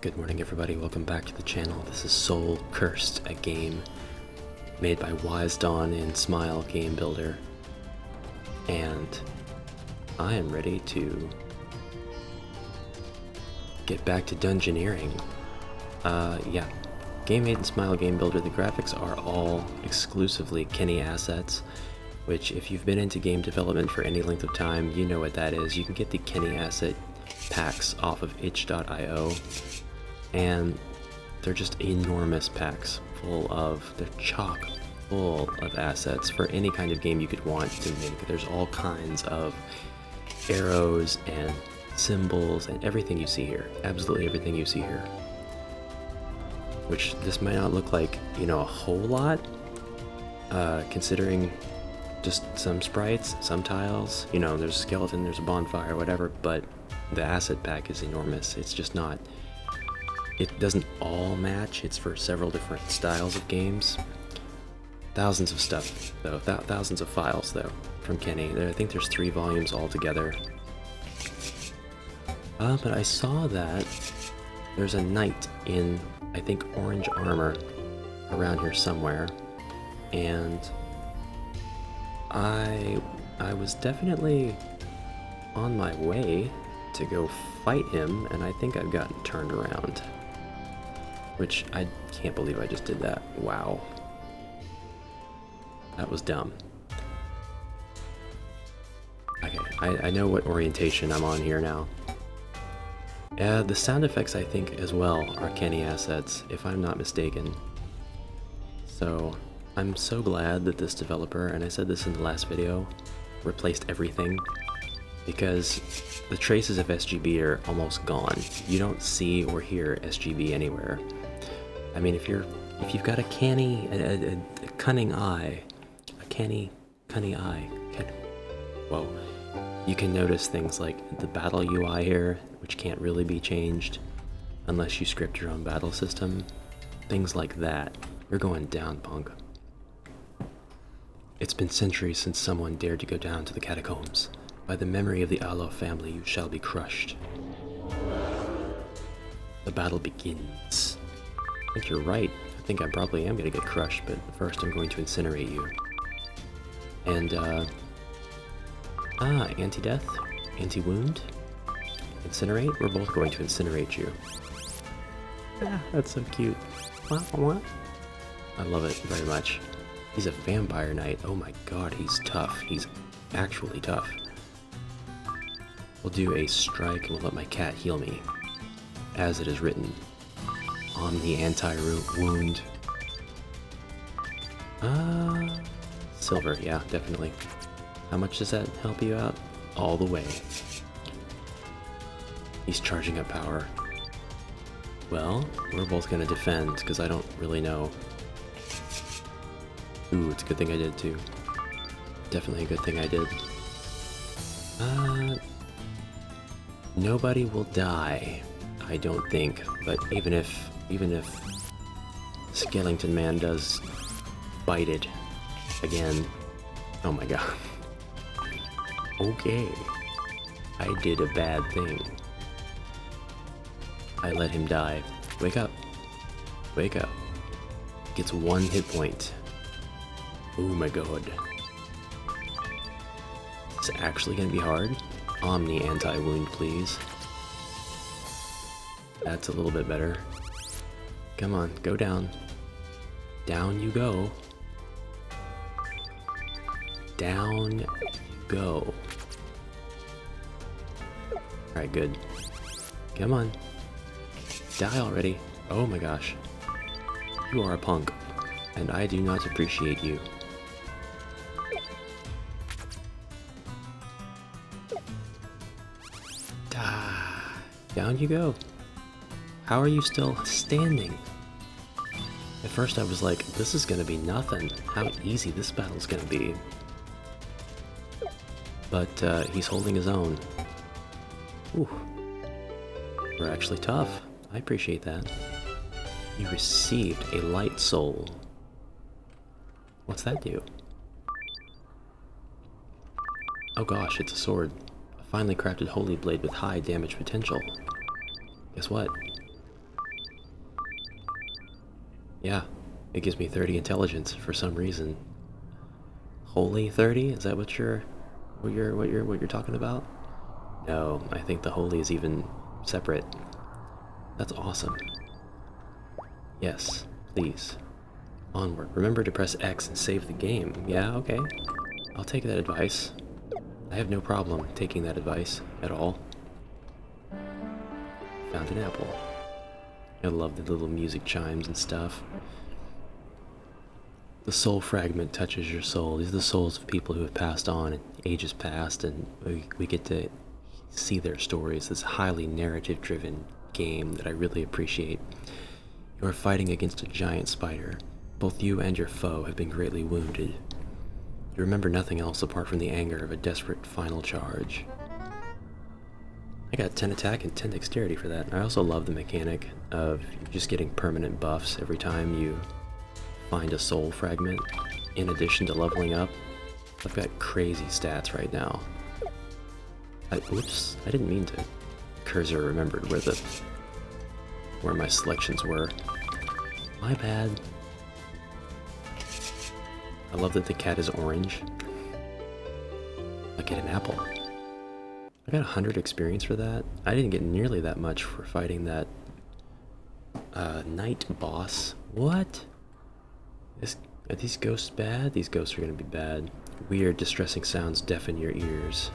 Good morning everybody, welcome back to the channel. This is Soul Cursed, a game made by Wise Dawn and Smile Game Builder. And I am ready to get back to dungeoneering. Yeah, game made in Smile Game Builder. The graphics are all exclusively Kenney assets, which if you've been into game development for any length of time, you know what that is. You can get the Kenney asset packs off of itch.io. And they're just enormous packs they're chock full of assets for any kind of game you could want to make. There's all kinds of arrows and symbols and everything you see here. Absolutely everything you see here. Which this might not look like, a whole lot, considering just some sprites, some tiles, there's a skeleton, there's a bonfire, whatever, but the asset pack is enormous. It's just not... It doesn't all match, it's for several different styles of games. Thousands of stuff, though, thousands of files, though, from Kenney. I think there's 3 volumes altogether. But I saw that there's a knight in, I think, orange armor around here somewhere. And I was definitely on my way to go fight him, and I think I've gotten turned around. Which, I can't believe I just did that. Wow. That was dumb. Okay, I know what orientation I'm on here now. The sound effects, I think, as well, are Kenney assets, if I'm not mistaken. So, I'm so glad that this developer, and I said this in the last video, replaced everything. Because the traces of SGB are almost gone. You don't see or hear SGB anywhere. I mean, if you've got a cunning eye, whoa, you can notice things like the battle UI here, which can't really be changed unless you script your own battle system. Things like that. You're going down, punk. It's been centuries since someone dared to go down to the catacombs. By the memory of the Aloe family, you shall be crushed. The battle begins. I think you're right. I think I probably am going to get crushed, but first I'm going to incinerate you. And, anti-death? Anti-wound? Incinerate? We're both going to incinerate you. Ah, that's so cute. What? I love it very much. He's a vampire knight. Oh my god, he's tough. He's actually tough. We'll do a strike and we'll let my cat heal me. As it is written. Omni anti-wound. Silver, yeah, definitely. How much does that help you out? All the way. He's charging up power. Well, we're both gonna defend, because I don't really know. Ooh, it's a good thing I did too. Definitely a good thing I did. Nobody will die, I don't think, but even if Skellington Man does bite it again, oh my god. Okay, I did a bad thing. I let him die. Wake up. Wake up. Gets 1 hit point. Oh my god. It's actually gonna be hard. Omni anti-wound, please. That's a little bit better. Come on, go down. Down you go. Down you go. Alright, good. Come on. Die already. Oh my gosh. You are a punk, and I do not appreciate you. Down you go. How are you still standing? At first I was like, this is gonna be nothing. How easy this battle's gonna be. But he's holding his own. Ooh. We're actually tough. I appreciate that. You received a light soul. What's that do? Oh gosh, it's a sword. A finely crafted holy blade with high damage potential. Guess what? Yeah, it gives me 30 intelligence for some reason. Holy 30? Is that what you're talking about? No, I think the holy is even separate. That's awesome. Yes, please. Onward. Remember to press X and save the game. Yeah, okay. I'll take that advice. I have no problem taking that advice at all. Found an apple. I love the little music chimes and stuff. The soul fragment touches your soul. These are the souls of people who have passed on in ages past, and we get to see their stories. This highly narrative-driven game that I really appreciate. You are fighting against a giant spider. Both you and your foe have been greatly wounded. You remember nothing else apart from the anger of a desperate final charge. I got 10 attack and 10 dexterity for that. I also love the mechanic of just getting permanent buffs every time you find a soul fragment, in addition to leveling up. I've got crazy stats right now. Oops, I didn't mean to. Cursor remembered where my selections were. My bad. I love that the cat is orange. I get an apple. I got 100 experience for that. I didn't get nearly that much for fighting that night boss. What? Are these ghosts bad? These ghosts are gonna be bad. Weird, distressing sounds deafen your ears.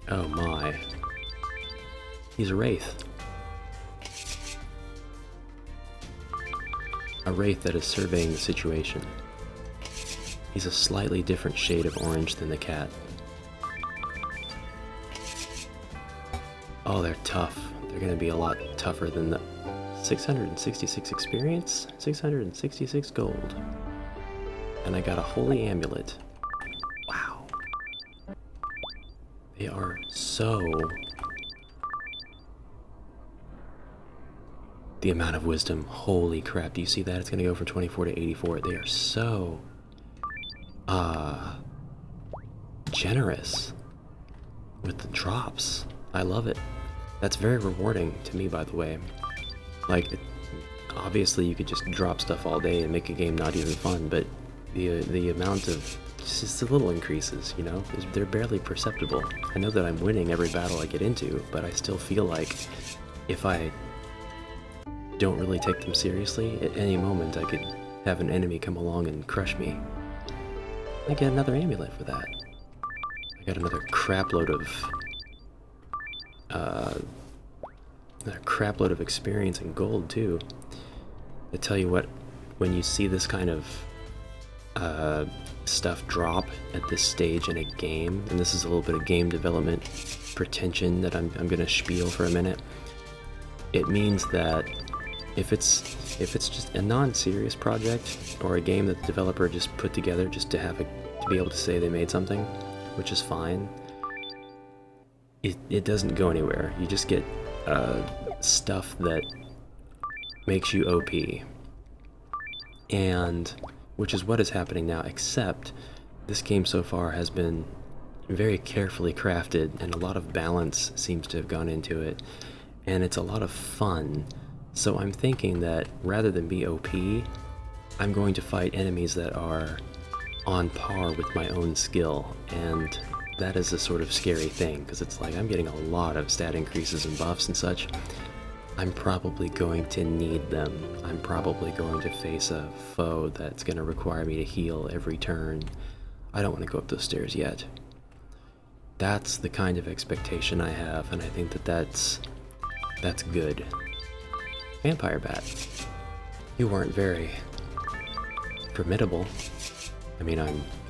Oh my. He's a wraith. A wraith that is surveying the situation. He's a slightly different shade of orange than the cat. Oh, they're tough. They're gonna be a lot tougher than the 666 experience, 666 gold. And I got a holy amulet. Wow. They are so... The amount of wisdom, holy crap, do you see that? It's gonna go from 24 to 84. They are so... generous with the drops. I love it. That's very rewarding to me, by the way. Like, obviously you could just drop stuff all day and make a game not even fun, but the amount of just the little increases, you know, they're barely perceptible. I know that I'm winning every battle I get into, but I still feel like if I don't really take them seriously, at any moment I could have an enemy come along and crush me. I get another amulet for that. I got another crapload of experience and gold too. I tell you what, when you see this kind of stuff drop at this stage in a game, and this is a little bit of game development pretension that I'm gonna spiel for a minute, it means that if it's just a non-serious project or a game that the developer just put together just to be able to say they made something, which is fine, it doesn't go anywhere. You just get stuff that makes you OP, and which is what is happening now, except this game so far has been very carefully crafted and a lot of balance seems to have gone into it, and it's a lot of fun. So I'm thinking that rather than be OP, I'm going to fight enemies that are on par with my own skill, and that is a sort of scary thing, because it's like I'm getting a lot of stat increases and buffs and such. I'm probably going to need them. I'm probably going to face a foe that's going to require me to heal every turn. I don't want to go up those stairs yet. That's the kind of expectation I have, and I think that that's good. Vampire Bat. You weren't very formidable. I mean,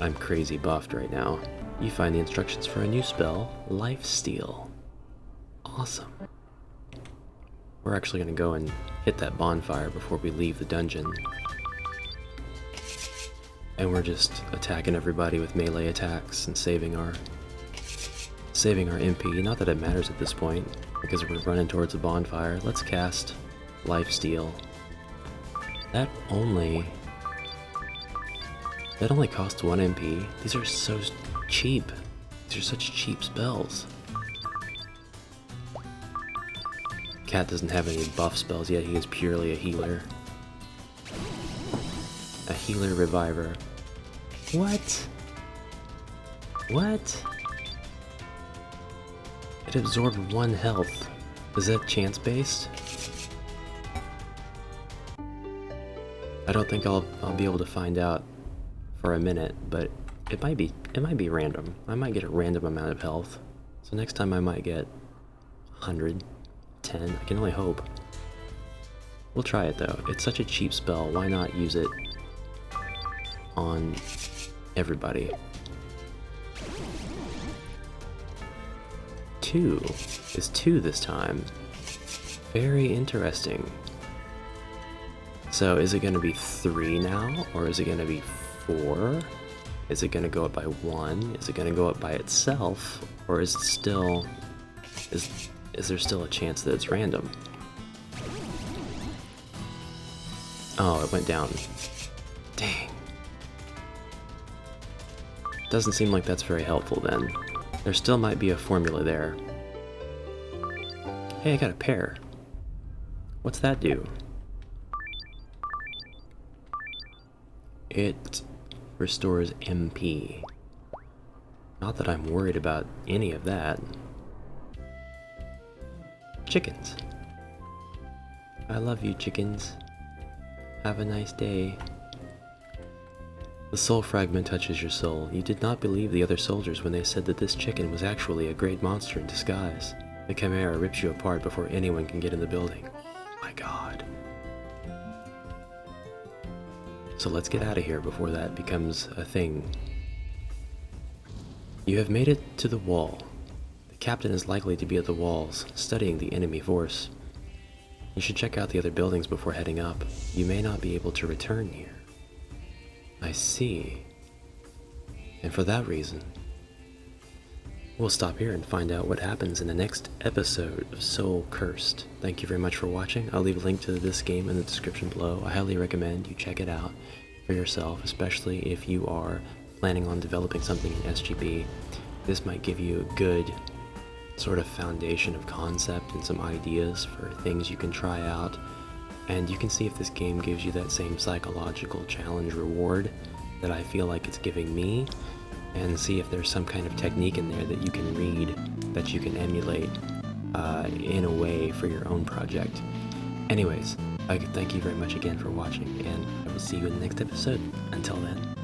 I'm crazy buffed right now. You find the instructions for a new spell, Lifesteal. Awesome. We're actually gonna go and hit that bonfire before we leave the dungeon. And we're just attacking everybody with melee attacks and saving our MP. Not that it matters at this point, because we're running towards the bonfire. Let's cast Lifesteal. That only costs 1 MP. These are so cheap. These are such cheap spells. Cat doesn't have any buff spells yet. He is purely a healer. healer reviver. What? What? It absorbed 1 health. Is that chance-based? I don't think I'll be able to find out for a minute, but it might be random. I might get a random amount of health. So next time I might get 100, 10. I can only hope. We'll try it though. It's such a cheap spell. Why not use it on everybody? 2 is 2 this time. Very interesting. So is it going to be 3 now, or is it going to be 4? Is it going to go up by 1? Is it going to go up by itself, or is it still is there still a chance that it's random? Oh, it went down. Dang. Doesn't seem like that's very helpful then. There still might be a formula there. Hey, I got a pear. What's that do? It restores MP. Not that I'm worried about any of that. Chickens. I love you, chickens. Have a nice day. The soul fragment touches your soul. You did not believe the other soldiers when they said that this chicken was actually a great monster in disguise. The chimera rips you apart before anyone can get in the building. My god. So let's get out of here before that becomes a thing. You have made it to the wall. The captain is likely to be at the walls, studying the enemy force. You should check out the other buildings before heading up. You may not be able to return here. I see. And for that reason, we'll stop here and find out what happens in the next episode of SOULCURSED. Thank you very much for watching. I'll leave a link to this game in the description below. I highly recommend you check it out for yourself, especially if you are planning on developing something in SGB. This might give you a good sort of foundation of concept and some ideas for things you can try out. And you can see if this game gives you that same psychological challenge reward that I feel like it's giving me, and see if there's some kind of technique in there that you can read, that you can emulate in a way for your own project. Anyways, I thank you very much again for watching, and I will see you in the next episode. Until then.